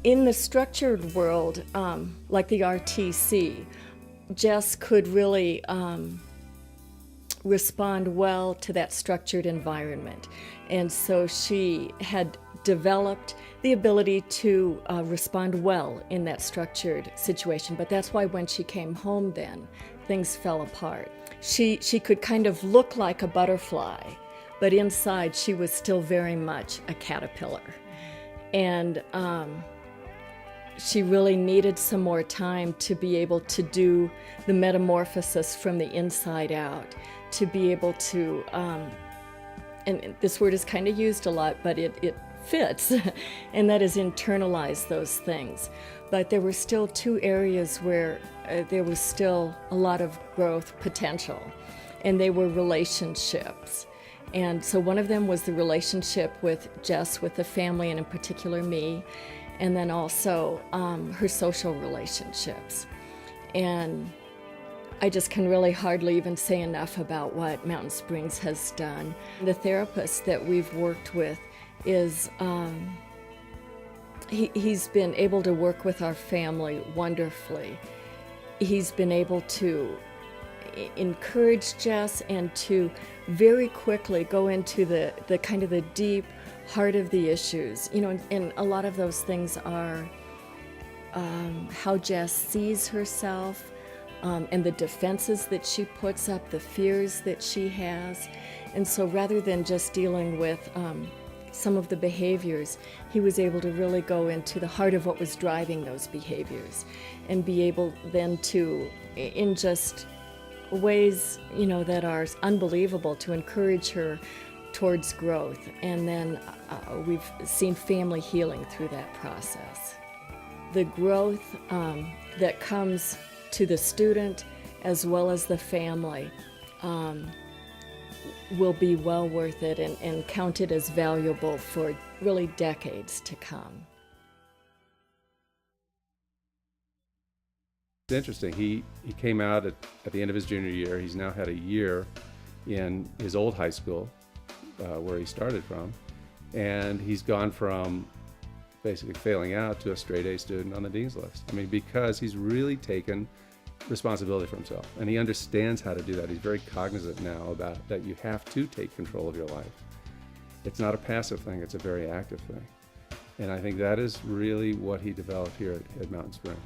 In the structured world, like the RTC, Jess could really respond well to that structured environment. And so she had developed the ability to respond well in that structured situation. But that's why when she came home then, things fell apart. She could kind of look like a butterfly, but inside she was still very much a caterpillar. And she really needed some more time to be able to do the metamorphosis from the inside out, to be able to, and this word is kind of used a lot, but it fits, and that is internalize those things. But there were still two areas where there was still a lot of growth potential, and they were relationships. And so one of them was the relationship with Jess, with the family, and in particular me, and then also her social relationships. And I just can really hardly even say enough about what Mountain Springs has done. The therapist that we've worked with is, he's been able to work with our family wonderfully. He's been able to encourage Jess and to very quickly go into the kind of the deep heart of the issues. You know, and a lot of those things are how Jess sees herself, and the defenses that she puts up, the fears that she has. And so rather than just dealing with some of the behaviors, he was able to really go into the heart of what was driving those behaviors and be able then to, in just ways, you know, that are unbelievable, to encourage her towards growth. And then we've seen family healing through that process. The growth that comes to the student as well as the family will be well worth it and counted as valuable for really decades to come. It's interesting. He came out at the end of his junior year. He's now had a year in his old high school where he started from, and he's gone from basically failing out to a straight A student on the dean's list. I mean, because he's really taken responsibility for himself, and he understands how to do that. He's very cognizant now about that you have to take control of your life. It's not a passive thing, it's a very active thing. And I think that is really what he developed here at Mountain Springs.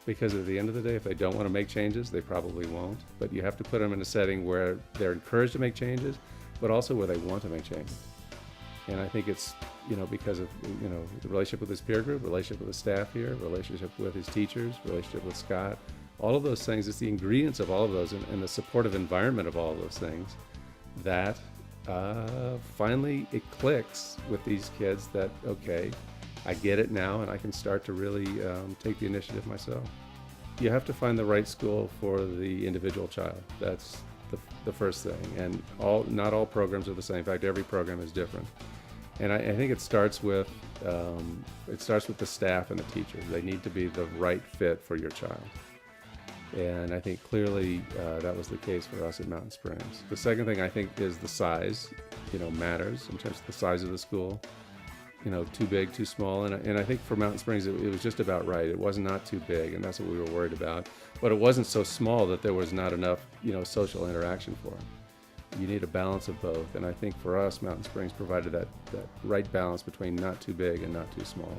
Because at the end of the day, if they don't want to make changes, they probably won't. But you have to put them in a setting where they're encouraged to make changes, but also where they want to make changes. And I think it's, you know, because of, you know, the relationship with his peer group, relationship with the staff here, relationship with his teachers, relationship with Scott, all of those things, it's the ingredients of all of those and the supportive environment of all of those things that finally it clicks with these kids that, okay, I get it now and I can start to really take the initiative myself. You have to find the right school for the individual child. That's the first thing. And not all programs are the same. In fact, every program is different. And I think it starts with the staff and the teachers. They need to be the right fit for your child. And I think clearly that was the case for us at Mountain Springs. The second thing I think is the size, you know, matters in terms of the size of the school. You know, too big, too small. And I think for Mountain Springs, it was just about right. It was not too big, and that's what we were worried about. But it wasn't so small that there was not enough, you know, social interaction for them. You need a balance of both. And I think for us, Mountain Springs provided that right balance between not too big and not too small.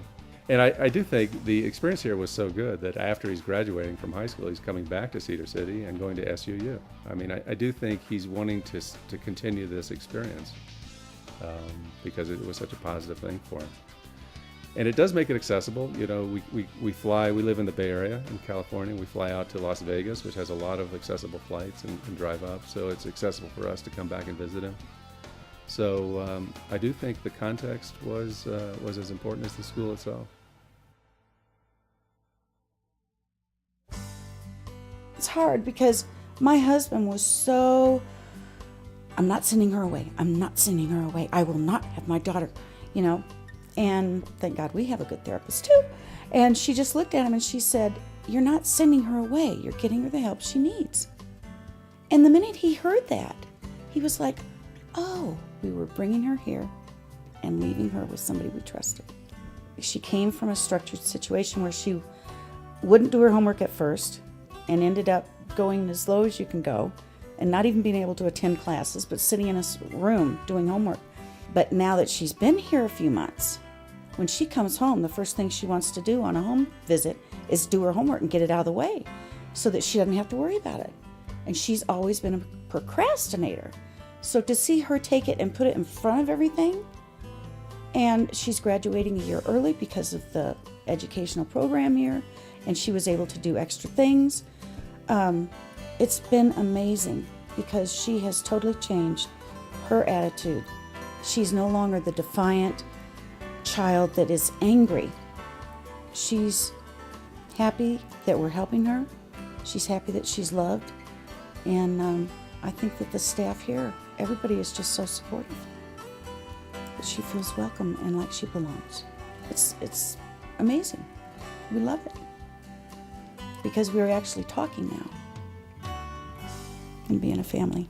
And I do think the experience here was so good that after he's graduating from high school, he's coming back to Cedar City and going to SUU. I mean, I do think he's wanting to continue this experience because it was such a positive thing for him. And it does make it accessible. You know, we live in the Bay Area in California. We fly out to Las Vegas, which has a lot of accessible flights and drive up. So it's accessible for us to come back and visit him. So I do think the context was as important as the school itself. It's hard because my husband was so, I'm not sending her away. I'm not sending her away. I will not have my daughter, you know. And thank God we have a good therapist too. And she just looked at him and she said, "You're not sending her away. You're getting her the help she needs." And the minute he heard that, he was like, oh, we were bringing her here and leaving her with somebody we trusted. she came from a structured situation where she wouldn't do her homework at first and ended up going as low as you can go and not even being able to attend classes, but sitting in a room doing homework. But now that she's been here a few months, when she comes home, the first thing she wants to do on a home visit is do her homework and get it out of the way so that she doesn't have to worry about it. And she's always been a procrastinator. So to see her take it and put it in front of everything, and she's graduating a year early because of the educational program here, and she was able to do extra things. It's been amazing because she has totally changed her attitude. She's no longer the defiant child that is angry. She's happy that we're helping her. She's happy that she's loved. And I think that the staff here, everybody is just so supportive. That she feels welcome and like she belongs. It's amazing. We love it. Because we're actually talking now and being a family.